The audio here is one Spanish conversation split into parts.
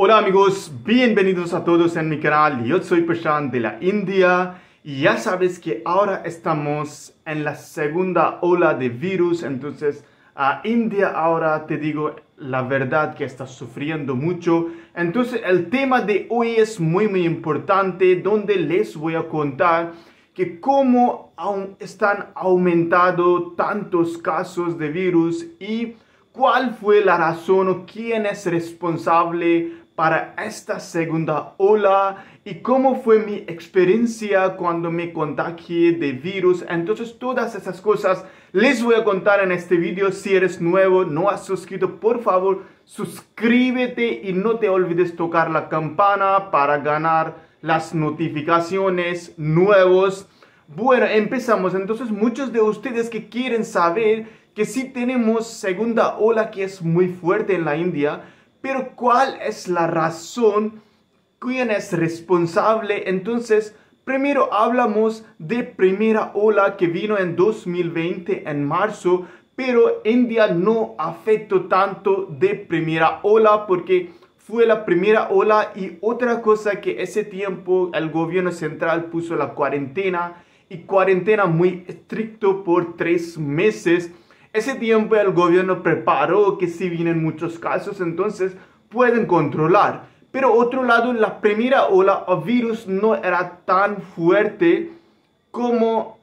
Hola amigos, bienvenidos a todos en mi canal. Yo soy Prashant de la India y ya sabes que ahora estamos en la segunda ola de virus. Entonces India ahora te digo la verdad que está sufriendo mucho. Entonces el tema de hoy es muy importante, donde les voy a contar que cómo están aumentando tantos casos de virus y cuál fue la razón o quién es responsable para esta segunda ola y cómo fue mi experiencia cuando me contagié de virus. Entonces todas esas cosas les voy a contar en este video. Si eres nuevo, no has suscrito, por favor suscríbete y no te olvides tocar la campana para ganar las notificaciones nuevos. Bueno, empezamos. Entonces muchos de ustedes que quieren saber que sí tenemos segunda ola que es muy fuerte en la India, pero ¿cuál es la razón? ¿Quién es responsable? Entonces, primero hablamos de primera ola que vino en 2020 en marzo, pero India no afectó tanto de primera ola porque fue la primera ola. Y otra cosa que ese tiempo el gobierno central puso la cuarentena y cuarentena muy estricto por 3 meses. Ese tiempo el gobierno preparó que si vienen muchos casos, entonces pueden controlar. Pero otro lado, la primera ola el virus no era tan fuerte como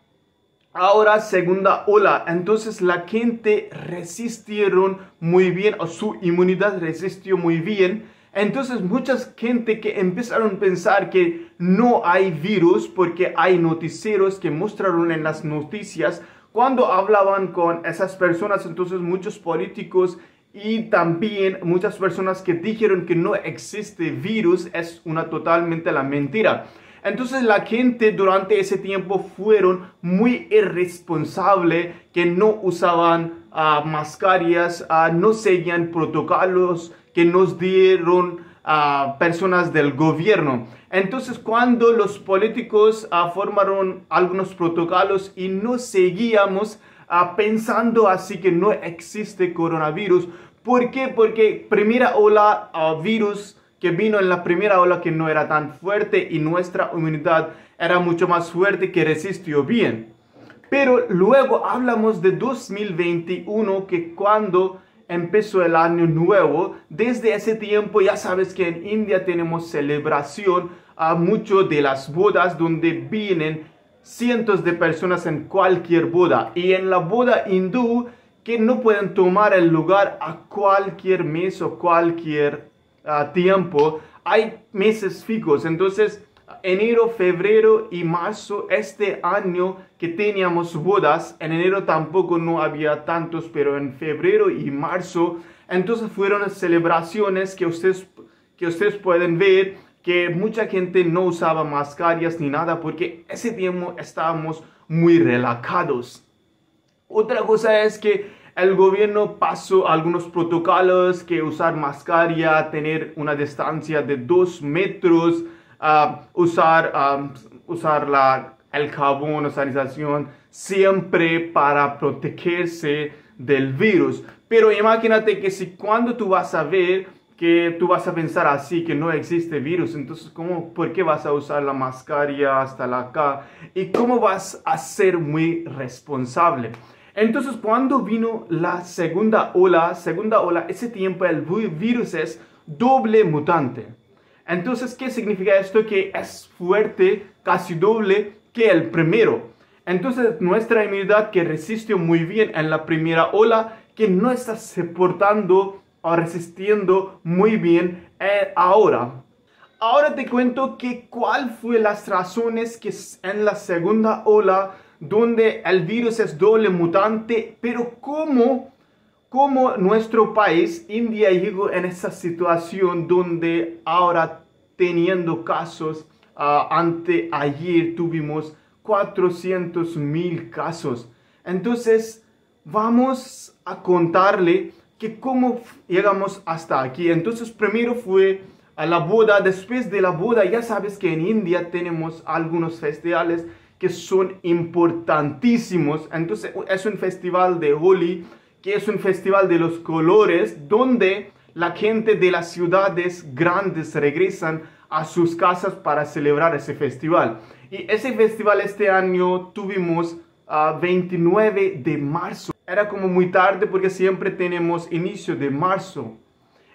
ahora segunda ola. Entonces la gente resistieron muy bien, o su inmunidad resistió muy bien. Entonces mucha gente que empezaron a pensar que no hay virus porque hay noticieros que mostraron en las noticias. Cuando hablaban con esas personas, entonces muchos políticos y también muchas personas que dijeron que no existe virus, es una totalmente la mentira. Entonces la gente durante ese tiempo fueron muy irresponsables, que no usaban mascarillas, no seguían protocolos que nos dieron personas del gobierno. Entonces cuando los políticos formaron algunos protocolos y no seguíamos pensando así que no existe coronavirus. ¿Por qué? Porque primera ola virus que vino en la primera ola que no era tan fuerte y nuestra inmunidad era mucho más fuerte, que resistió bien. Pero luego hablamos de 2021, que cuando empezó el año nuevo, desde ese tiempo ya sabes que en India tenemos celebración mucho de las bodas, donde vienen cientos de personas en cualquier boda. Y en la boda hindú, que no pueden tomar el lugar a cualquier mes o cualquier tiempo, hay meses fijos. Entonces enero, febrero y marzo, este año que teníamos bodas, en enero tampoco no había tantos, pero en febrero y marzo, entonces fueron celebraciones que ustedes pueden ver que mucha gente no usaba mascarillas ni nada, porque ese tiempo estábamos muy relajados. Otra cosa es que el gobierno pasó algunos protocolos, que usar mascarilla, tener una distancia de 2 metros, usar el jabón o sanitización siempre para protegerse del virus. Pero imagínate que si cuando tú vas a ver que tú vas a pensar así, que no existe virus, entonces ¿por qué vas a usar la mascarilla hasta acá? ¿Y cómo vas a ser muy responsable? Entonces cuando vino la segunda ola, ese tiempo el virus es doble mutante. Entonces, ¿qué significa esto? Que es fuerte, casi doble que el primero. Entonces, nuestra inmunidad que resistió muy bien en la primera ola, que no está soportando o resistiendo muy bien ahora. Ahora te cuento que cuál fue las razones que en la segunda ola, donde el virus es doble mutante, pero cómo nuestro país, India, llegó en esa situación donde ahora teniendo casos, anteayer tuvimos 400,000 casos. Entonces vamos a contarle que cómo llegamos hasta aquí. Entonces primero fue a la boda. Después de la boda, ya sabes que en India tenemos algunos festivales que son importantísimos. Entonces es un festival de Holi, que es un festival de los colores, donde la gente de las ciudades grandes regresan a sus casas para celebrar ese festival. Y ese festival este año tuvimos 29 de marzo. Era como muy tarde porque siempre tenemos inicio de marzo.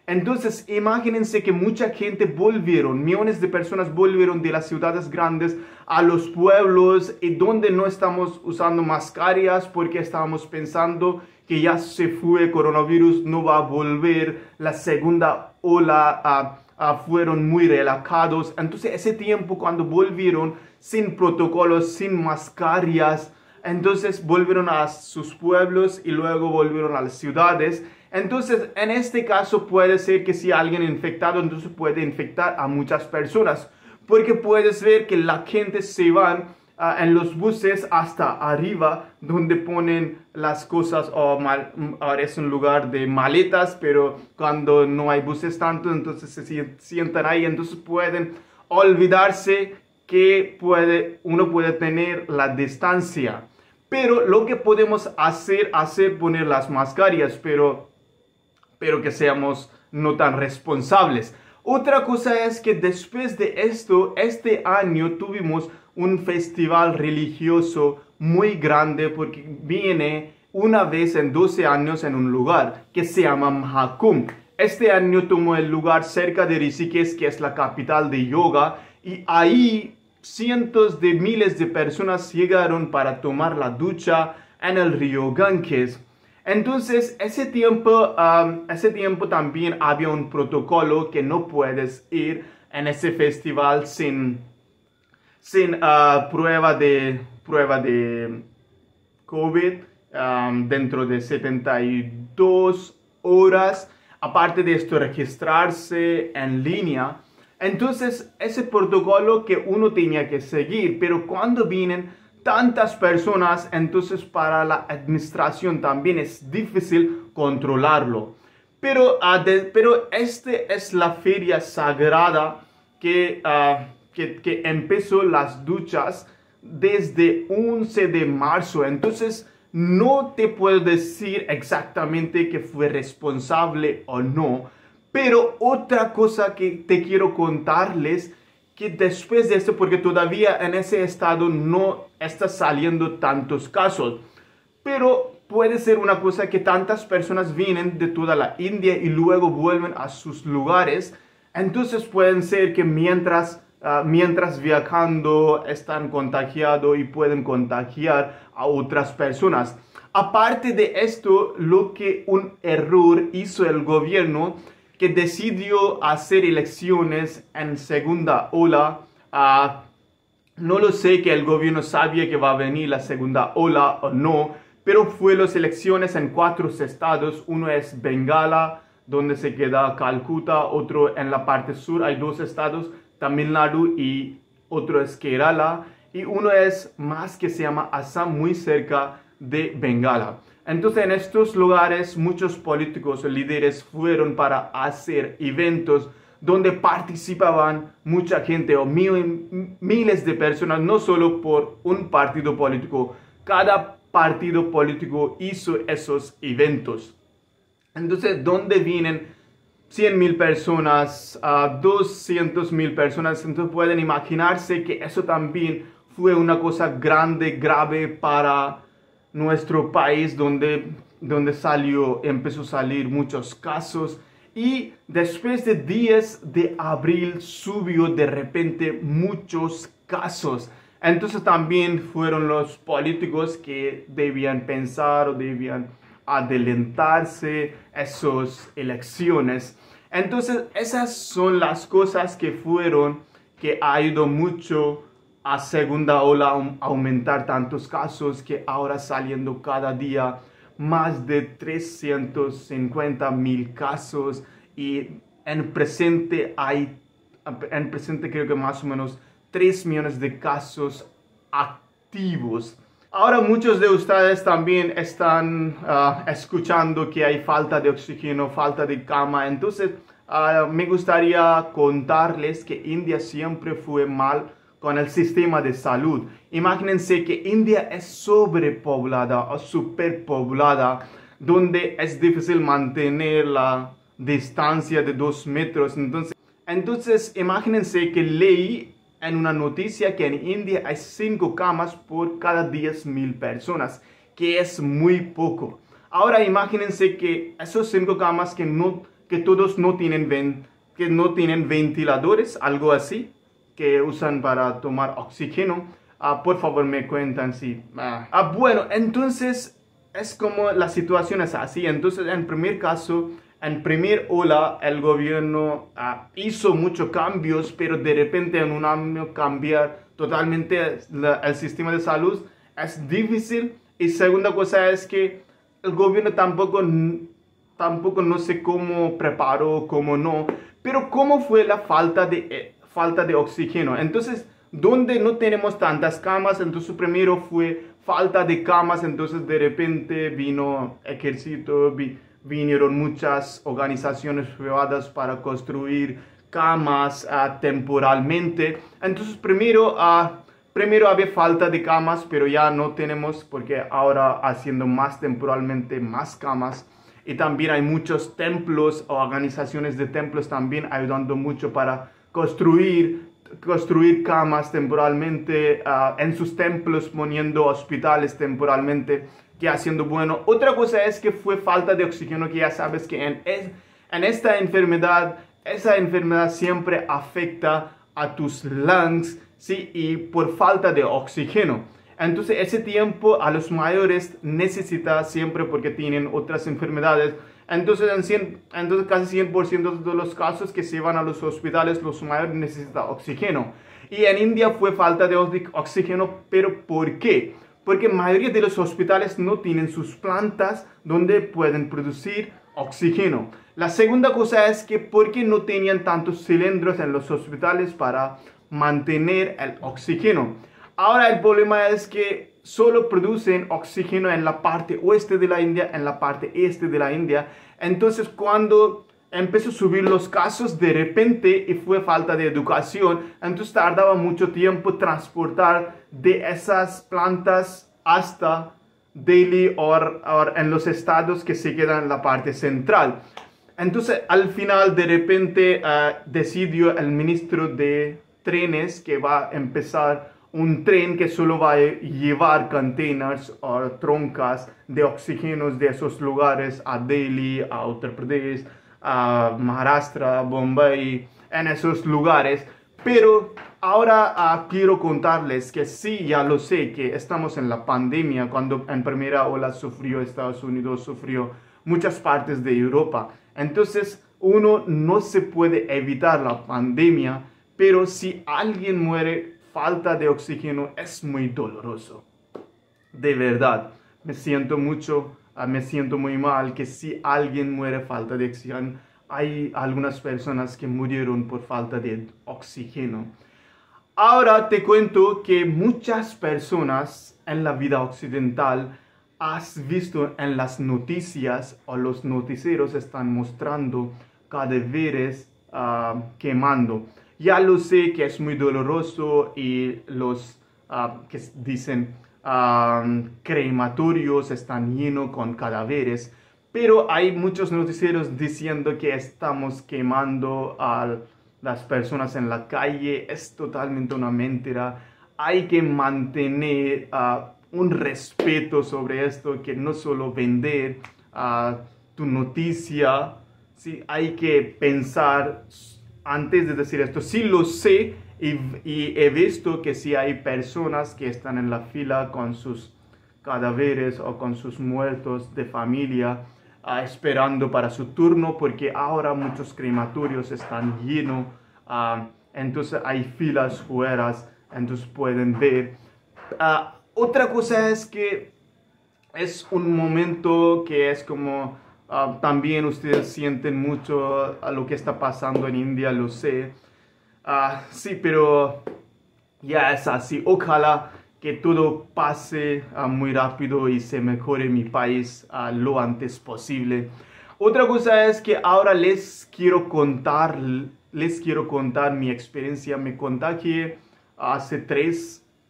Entonces, imagínense que mucha gente volvieron, millones de personas volvieron de las ciudades grandes a los pueblos y donde no estamos usando mascarillas porque estábamos pensando que ya se fue el coronavirus, no va a volver, la segunda ola fueron muy relajados. Entonces, ese tiempo cuando volvieron sin protocolos, sin mascarillas, entonces volvieron a sus pueblos y luego volvieron a las ciudades. Entonces, en este caso puede ser que si alguien infectado, entonces puede infectar a muchas personas. Porque puedes ver que la gente se van en los buses hasta arriba, donde ponen las cosas, ahora es un lugar de maletas, pero cuando no hay buses tanto, entonces se sientan ahí, entonces pueden olvidarse que uno puede tener la distancia. Pero lo que podemos hacer poner las mascarillas, pero que seamos no tan responsables. Otra cosa es que después de esto, este año tuvimos un festival religioso muy grande porque viene una vez en 12 años en un lugar que se llama Mahakumbh. Este año tomó el lugar cerca de Rishikesh, que es la capital de yoga, y ahí cientos de miles de personas llegaron para tomar la ducha en el río Ganges. Entonces, ese tiempo también había un protocolo que no puedes ir en ese festival sin prueba de COVID dentro de 72 horas. Aparte de esto, registrarse en línea. Entonces, ese protocolo que uno tenía que seguir, pero cuando vienen tantas personas, entonces para la administración también es difícil controlarlo. Pero este es la feria sagrada que empezó las duchas desde 11 de marzo. Entonces no te puedo decir exactamente que fue responsable o no. Pero otra cosa que te quiero contarles, que después de esto, porque todavía en ese estado no está saliendo tantos casos, pero puede ser una cosa que tantas personas vienen de toda la India y luego vuelven a sus lugares. Entonces pueden ser que mientras viajando están contagiados y pueden contagiar a otras personas. Aparte de esto, lo que un error hizo el gobierno, que decidió hacer elecciones en segunda ola. No lo sé que el gobierno sabía que va a venir la segunda ola o no, pero fue las elecciones en 4 estados. Uno es Bengala, donde se queda Calcuta, otro en la parte sur, hay 2 estados, Tamil Nadu, y otro es Kerala, y uno es más que se llama Assam, muy cerca de Bengala. Entonces, en estos lugares, muchos políticos o líderes fueron para hacer eventos donde participaban mucha gente o miles de personas, no solo por un partido político. Cada partido político hizo esos eventos. Entonces, donde vienen 100,000 personas, 200,000 personas, entonces pueden imaginarse que eso también fue una cosa grande, grave para nuestro país, donde empezó a salir muchos casos, y después de 10 de abril subió de repente muchos casos. Entonces también fueron los políticos que debían pensar o debían adelantarse esas elecciones. Entonces esas son las cosas que ha ido mucho a segunda ola, aumentar tantos casos, que ahora saliendo cada día más de 350,000 casos, y en presente creo que más o menos 3 millones de casos activos. Ahora muchos de ustedes también están escuchando que hay falta de oxígeno, falta de cama. Entonces me gustaría contarles que India siempre fue mal con el sistema de salud. Imagínense que India es sobrepoblada o superpoblada, donde es difícil mantener la distancia de 2 metros. Entonces imagínense que leí en una noticia que en India hay 5 camas por cada 10.000 personas, que es muy poco. Ahora imagínense que esos 5 camas que todos no tienen, que no tienen ventiladores, algo así, que usan para tomar oxígeno. Por favor me cuentan si... Bueno, entonces es como la situación es así. Entonces en primer caso, en primer ola, el gobierno hizo muchos cambios, pero de repente en un año cambiar totalmente el sistema de salud es difícil. Y segunda cosa es que el gobierno tampoco no sé cómo preparó, cómo no, pero cómo fue la falta de oxígeno. Entonces, donde no tenemos tantas camas, entonces primero fue falta de camas, entonces de repente vino ejército, vinieron muchas organizaciones privadas para construir camas temporalmente. Entonces primero había falta de camas, pero ya no tenemos porque ahora haciendo más temporalmente más camas. Y también hay muchos templos o organizaciones de templos también ayudando mucho para construir camas temporalmente en sus templos, poniendo hospitales temporalmente, que haciendo bueno. Otra cosa es que fue falta de oxígeno, que ya sabes que en esta enfermedad, esa enfermedad siempre afecta a tus lungs, ¿sí? Y por falta de oxígeno. Entonces ese tiempo a los mayores necesita siempre porque tienen otras enfermedades. Entonces casi 100% de los casos que se van a los hospitales, los mayores necesitan oxígeno. Y en India fue falta de oxígeno, pero ¿por qué? Porque la mayoría de los hospitales no tienen sus plantas donde pueden producir oxígeno. La segunda cosa es que porque no tenían tantos cilindros en los hospitales para mantener el oxígeno. Ahora el problema es que solo producen oxígeno en la parte oeste de la India, en la parte este de la India. Entonces cuando empezó a subir los casos de repente y fue falta de educación, entonces tardaba mucho tiempo transportar de esas plantas hasta Delhi o en los estados que se quedan en la parte central. Entonces al final de repente decidió el ministro de trenes que va a empezar un tren que solo va a llevar containers o troncas de oxígenos de esos lugares a Delhi, a Uttar Pradesh, a Maharashtra, Bombay, en esos lugares. Pero ahora quiero contarles que sí, ya lo sé, que estamos en la pandemia, cuando en primera ola sufrió Estados Unidos, sufrió muchas partes de Europa. Entonces uno no se puede evitar la pandemia, pero si alguien muere falta de oxígeno es muy doloroso. De verdad, me siento muy mal que si alguien muere falta de oxígeno. Hay algunas personas que murieron por falta de oxígeno. Ahora te cuento que muchas personas en la vida occidental has visto en las noticias o los noticieros están mostrando cadáveres quemando. Ya lo sé que es muy doloroso y los que dicen crematorios están llenos con cadáveres, pero hay muchos noticieros diciendo que estamos quemando a las personas en la calle. Es totalmente una mentira. Hay que mantener un respeto sobre esto, que no solo vender tu noticia, ¿sí? Hay que pensar antes de decir esto. Sí lo sé y he visto que sí hay personas que están en la fila con sus cadáveres o con sus muertos de familia esperando para su turno, porque ahora muchos crematorios están llenos, entonces hay filas fuera, entonces pueden ver. Otra cosa es que es un momento que es como también ustedes sienten mucho a lo que está pasando en India, lo sé. Sí, pero ya es así. Ojalá que todo pase muy rápido y se mejore mi país lo antes posible. Otra cosa es que ahora les quiero contar mi experiencia. Me contagié hace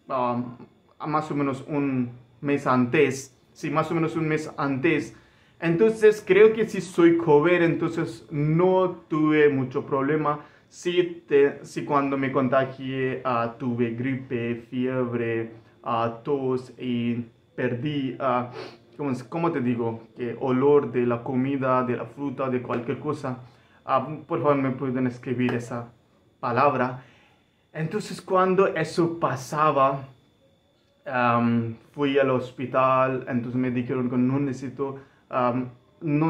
más o menos un mes antes. Sí, más o menos un mes antes. Entonces creo que si soy COVID, entonces no tuve mucho problema. Si cuando me contagié tuve gripe, fiebre, tos y perdí, ¿cómo te digo? Que olor de la comida, de la fruta, de cualquier cosa. Por favor, me pueden escribir esa palabra. Entonces cuando eso pasaba, fui al hospital, entonces me dijeron que no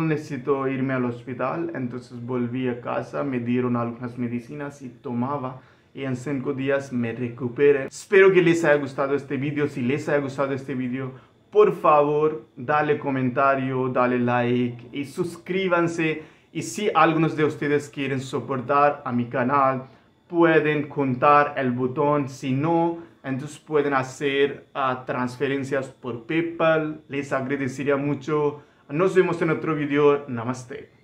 necesito irme al hospital, entonces volví a casa, me dieron algunas medicinas y tomaba, y en 5 días me recuperé. Espero que les haya gustado este video. Si les haya gustado este video, por favor, dale comentario, dale like y suscríbanse. Y si algunos de ustedes quieren soportar a mi canal, pueden contar el botón. Si no, entonces pueden hacer transferencias por PayPal. Les agradecería mucho. Nos vemos en otro video. Namaste.